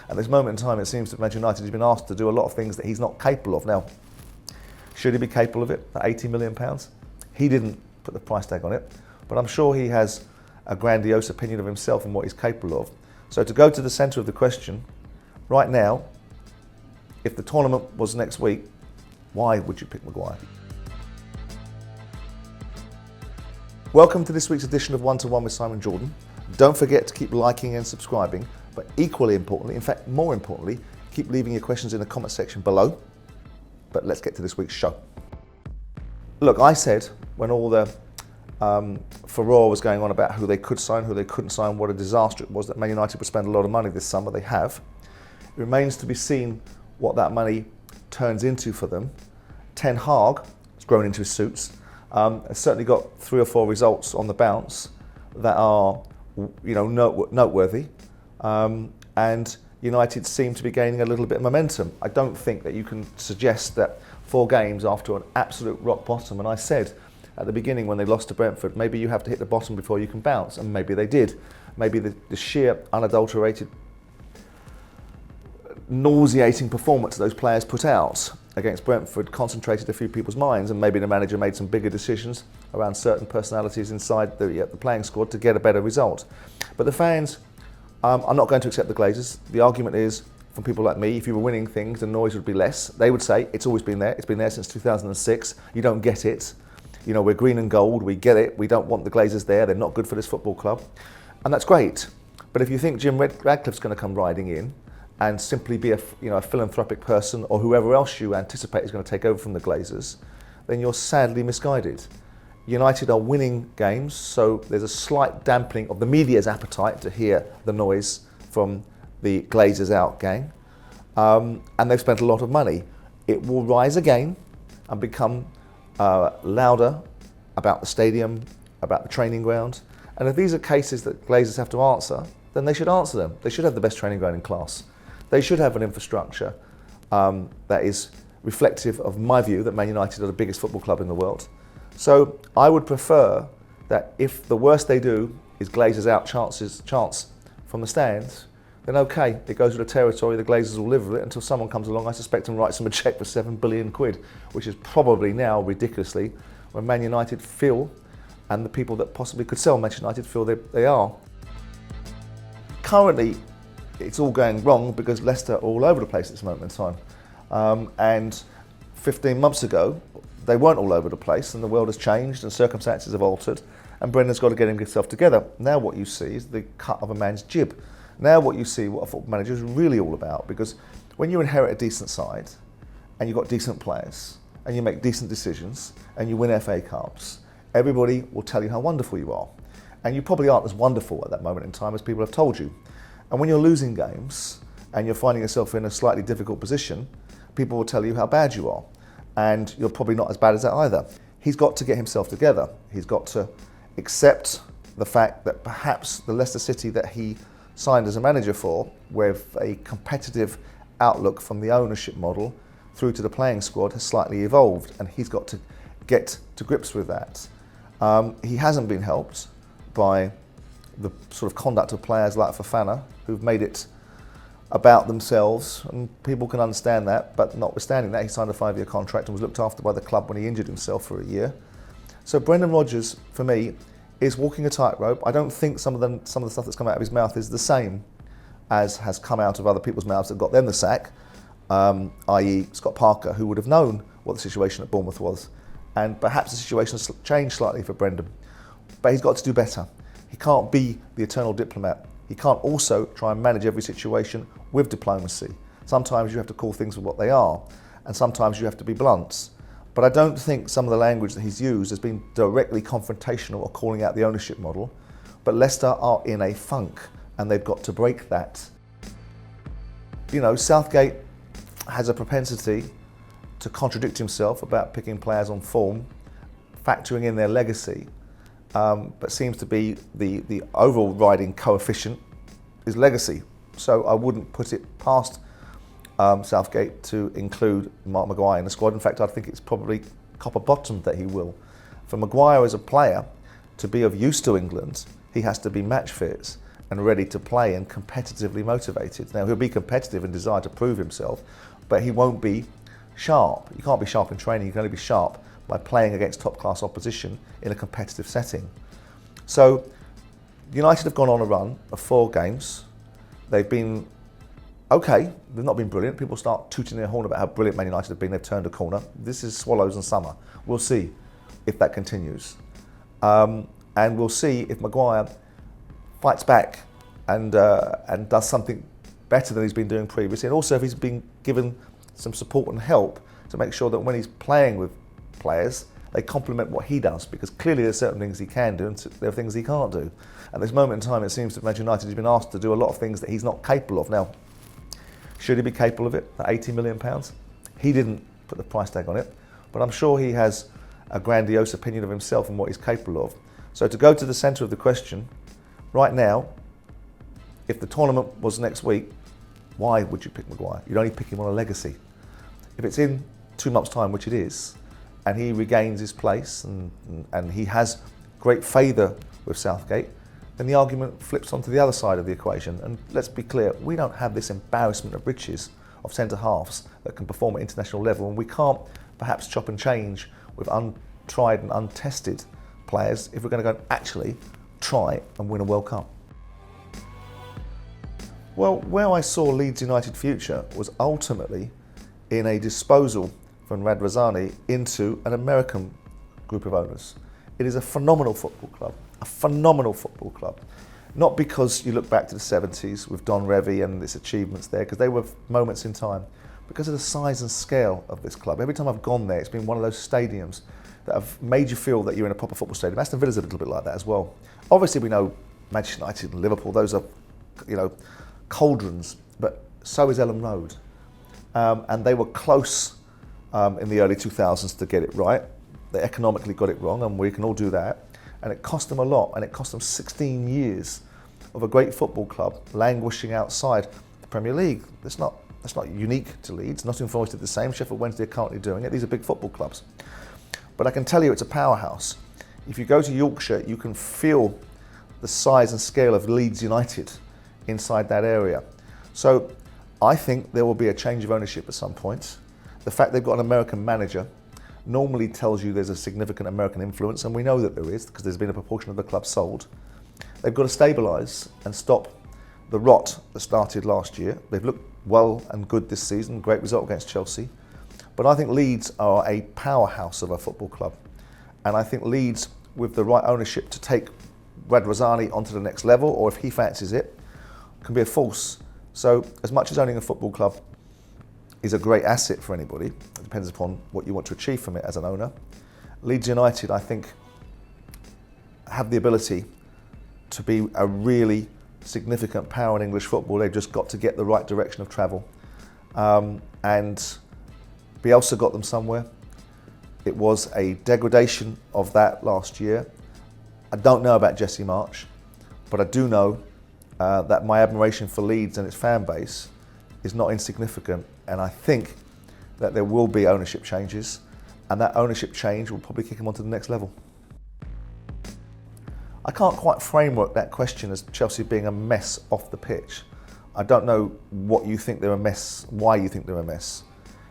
At this moment in time, it seems that Manchester United has been asked to do a lot of things that he's not capable of. Now, should he be capable of it at £80 million? He didn't put the price tag on it, but I'm sure he has a grandiose opinion of himself and what he's capable of. So to go to the centre of the question, right now, if the tournament was next week, why would you pick Maguire? Welcome to this week's edition of One to One with Simon Jordan. Don't forget to keep liking and subscribing, but equally importantly, in fact more importantly, keep leaving your questions in the comment section below. But let's get to this week's show. Look, I said when all the furore was going on about who they could sign, who they couldn't sign, what a disaster it was that Man United would spend a lot of money this summer. They have. It remains to be seen what that money turns into for them. Ten Hag has grown into his suits. Has certainly got 3 or 4 results on the bounce that are, noteworthy. And United seem to be gaining a little bit of momentum. I don't think that you can suggest that 4 games after an absolute rock bottom, and I said at the beginning when they lost to Brentford, maybe you have to hit the bottom before you can bounce, and maybe they did. Maybe the sheer unadulterated, nauseating performance those players put out against Brentford concentrated a few people's minds, and maybe the manager made some bigger decisions around certain personalities inside the playing squad to get a better result. But the fans are not going to accept the Glazers. The argument is, from people like me, if you were winning things, the noise would be less. They would say, it's always been there. It's been there since 2006. You don't get it. We're green and gold. We get it. We don't want the Glazers there. They're not good for this football club. And that's great. But if you think Jim Radcliffe's going to come riding in and simply be a philanthropic person, or whoever else you anticipate is going to take over from the Glazers, then you're sadly misguided. United are winning games, so there's a slight dampening of the media's appetite to hear the noise from the Glazers out gang, and they've spent a lot of money. It will rise again and become louder about the stadium, about the training ground, and if these are cases that Glazers have to answer, then they should answer them. They should have the best training ground in class. They should have an infrastructure that is reflective of my view that Man United are the biggest football club in the world. So I would prefer that if the worst they do is Glazers out chance from the stands, then okay, it goes with the territory, the Glazers will live with it until someone comes along, I suspect, and writes them a cheque for £7 billion, which is probably now, ridiculously, when Man United feel, and the people that possibly could sell Manchester United feel they are. Currently, it's all going wrong because Leicester are all over the place at this moment in time. And 15 months ago, they weren't all over the place, and the world has changed and circumstances have altered, and Brendan's got to get himself together. Now what you see is the cut of a man's jib. Now what you see, what a football manager is really all about, because when you inherit a decent side, and you've got decent players, and you make decent decisions, and you win FA Cups, everybody will tell you how wonderful you are. And you probably aren't as wonderful at that moment in time as people have told you. And when you're losing games, and you're finding yourself in a slightly difficult position, people will tell you how bad you are. And you're probably not as bad as that either. He's got to get himself together. He's got to accept the fact that perhaps the Leicester City that he signed as a manager for, with a competitive outlook from the ownership model through to the playing squad, has slightly evolved, and he's got to get to grips with that. He hasn't been helped by the sort of conduct of players like Fofana, who've made it about themselves, and people can understand that, but notwithstanding that, he signed a 5-year contract and was looked after by the club when he injured himself for a year. So Brendan Rodgers, for me, is walking a tightrope. I don't think some of the stuff that's come out of his mouth is the same as has come out of other people's mouths that got them the sack, i.e. Scott Parker, who would have known what the situation at Bournemouth was. And perhaps the situation has changed slightly for Brendan. But he's got to do better. He can't be the eternal diplomat. He can't also try and manage every situation with diplomacy. Sometimes you have to call things for what they are, and sometimes you have to be blunt. But I don't think some of the language that he's used has been directly confrontational or calling out the ownership model. But Leicester are in a funk, and they've got to break that. Southgate has a propensity to contradict himself about picking players on form, factoring in their legacy. But seems to be the overriding coefficient is legacy. So I wouldn't put it past Southgate to include Mark Maguire in the squad. In fact, I think it's probably copper bottom that he will. For Maguire as a player to be of use to England, he has to be match fit. and ready to play and competitively motivated. Now, he'll be competitive and desire to prove himself, but he won't be sharp. You can't be sharp in training, you can only be sharp by playing against top-class opposition in a competitive setting. So, United have gone on a run of 4 games. They've been okay, they've not been brilliant. People start tooting their horn about how brilliant Man United have been. They've turned a corner. This is swallows and summer. We'll see if that continues. And we'll see if Maguire fights back and does something better than he's been doing previously. And also if he's been given some support and help to make sure that when he's playing with players, they complement what he does, because clearly there's certain things he can do and there are things he can't do. At this moment in time, it seems that Man United has been asked to do a lot of things that he's not capable of. Now, should he be capable of it at £80 million? He didn't put the price tag on it, but I'm sure he has a grandiose opinion of himself and what he's capable of. So to go to the centre of the question, right now, if the tournament was next week, why would you pick Maguire? You'd only pick him on a legacy. If it's in 2 months' time, which it is, and he regains his place and he has great favour with Southgate, then the argument flips onto the other side of the equation. And let's be clear, we don't have this embarrassment of riches of centre-halves that can perform at international level, and we can't perhaps chop and change with untried and untested players if we're going to go and actually try and win a World Cup. Well, where I saw Leeds United future was ultimately in a disposal from Radrizzani into an American group of owners. It is a phenomenal football club. A phenomenal football club. Not because you look back to the 70s with Don Revie and its achievements there, because they were moments in time, because of the size and scale of this club. Every time I've gone there, it's been one of those stadiums that have made you feel that you're in a proper football stadium. Aston Villa's a little bit like that as well. Obviously, we know Manchester United and Liverpool, those are, cauldrons, but so is Ellen Road. And they were close in the early 2000s to get it right. They economically got it wrong, and we can all do that. And it cost them a lot, and it cost them 16 years of a great football club languishing outside the Premier League. That's not unique to Leeds. Nottingham Forest did the same. Sheffield Wednesday are currently doing it. These are big football clubs. But I can tell you it's a powerhouse. If you go to Yorkshire, you can feel the size and scale of Leeds United inside that area. So I think there will be a change of ownership at some point. The fact they've got an American manager normally tells you there's a significant American influence, and we know that there is because there's been a proportion of the club sold. They've got to stabilise and stop the rot that started last year. They've looked well and good this season, great result against Chelsea. But I think Leeds are a powerhouse of a football club. And I think Leeds, with the right ownership to take Radrizzani onto the next level, or if he fancies it, can be a force. So as much as owning a football club is a great asset for anybody, it depends upon what you want to achieve from it as an owner. Leeds United, I think, have the ability to be a really significant power in English football. They've just got to get the right direction of travel. And Bielsa got them somewhere. It was a degradation of that last year. I don't know about Jesse Marsch, but I do know that my admiration for Leeds and its fan base is not insignificant, and I think that there will be ownership changes, and that ownership change will probably kick them onto the next level. I can't quite framework that question as Chelsea being a mess off the pitch. I don't know what you think they're a mess, why you think they're a mess.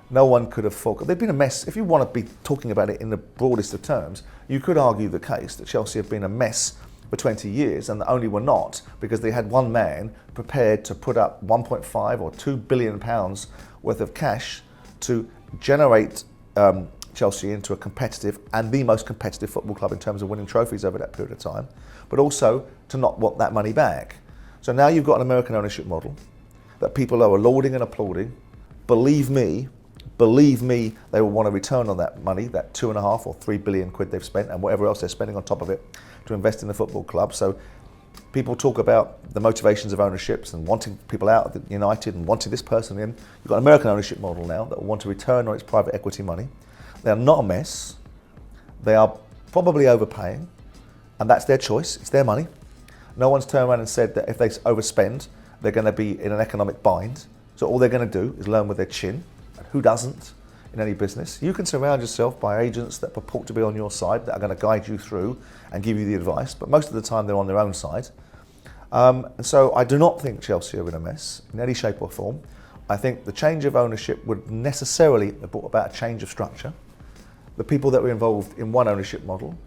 No one could have thought. They've been a mess. If you want to be talking about it in the broadest of terms, you could argue the case that Chelsea have been a mess for 20 years and that only were not because they had one man prepared to put up 1.5 or 2 billion pounds worth of cash to generate Chelsea into a competitive and the most competitive football club in terms of winning trophies over that period of time, but also to not want that money back. So now you've got an American ownership model that people are lauding and applauding. Believe me, they will want a return on that money, that 2.5 or 3 billion quid they've spent and whatever else they're spending on top of it to invest in the football club. So people talk about the motivations of ownerships and wanting people out of United and wanting this person in. You've got an American ownership model now that will want a return on its private equity money. They are not a mess. They are probably overpaying, and that's their choice. It's their money. No one's turned around and said that if they overspend, they're going to be in an economic bind. So all they're going to do is learn with their chin. And who doesn't in any business? You can surround yourself by agents that purport to be on your side, that are going to guide you through and give you the advice, but most of the time they're on their own side. And so I do not think Chelsea are in a mess in any shape or form. I think the change of ownership would necessarily have brought about a change of structure. The people that were involved in one ownership model,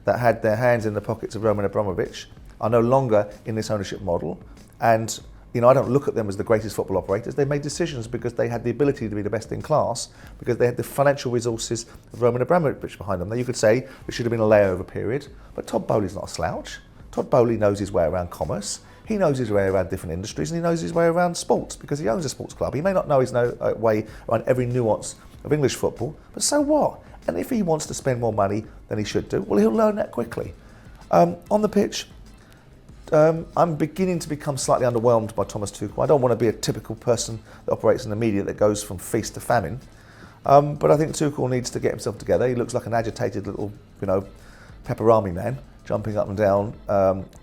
that had their hands in the pockets of Roman Abramovich, are no longer in this ownership model. And I don't look at them as the greatest football operators. They made decisions because they had the ability to be the best in class, because they had the financial resources of Roman Abramovich behind them. Now you could say it should have been a layover period, but Todd Bowley's not a slouch. Todd Bowley knows his way around commerce. He knows his way around different industries, and he knows his way around sports because he owns a sports club. He may not know his way around every nuance of English football, but so what? And if he wants to spend more money than he should do, well, he'll learn that quickly. On the pitch, I'm beginning to become slightly underwhelmed by Thomas Tuchel. I don't want to be a typical person that operates in the media that goes from feast to famine. But I think Tuchel needs to get himself together. He looks like an agitated little, pepperami man, jumping up and down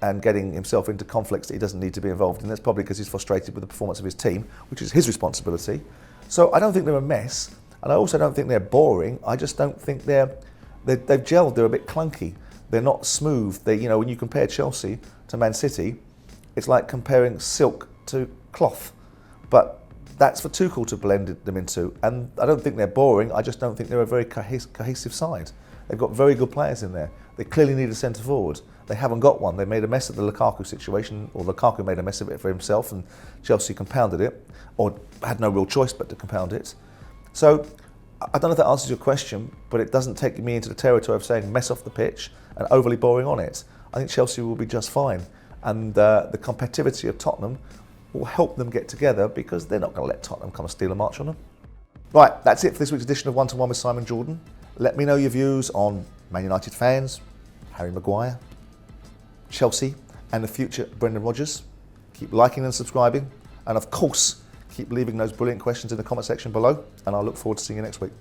and getting himself into conflicts that he doesn't need to be involved in. That's probably because he's frustrated with the performance of his team, which is his responsibility. So I don't think they're a mess, and I also don't think they're boring. I just don't think they've gelled. They're a bit clunky. They're not smooth. When you compare Chelsea to Man City, it's like comparing silk to cloth. But that's for Tuchel to blend them into. And I don't think they're boring. I just don't think they're a very cohesive side. They've got very good players in there. They clearly need a centre forward. They haven't got one. They made a mess of the Lukaku situation, or Lukaku made a mess of it for himself, and Chelsea compounded it, or had no real choice but to compound it. So I don't know if that answers your question, but it doesn't take me into the territory of saying mess off the pitch and overly boring on it. I think Chelsea will be just fine, and the competitivity of Tottenham will help them get together because they're not going to let Tottenham come and steal a march on them. Right, that's it for this week's edition of One to One with Simon Jordan. Let me know your views on Man United fans, Harry Maguire, Chelsea, and the future Brendan Rodgers. Keep liking and subscribing, and of course, keep leaving those brilliant questions in the comment section below, and I'll look forward to seeing you next week.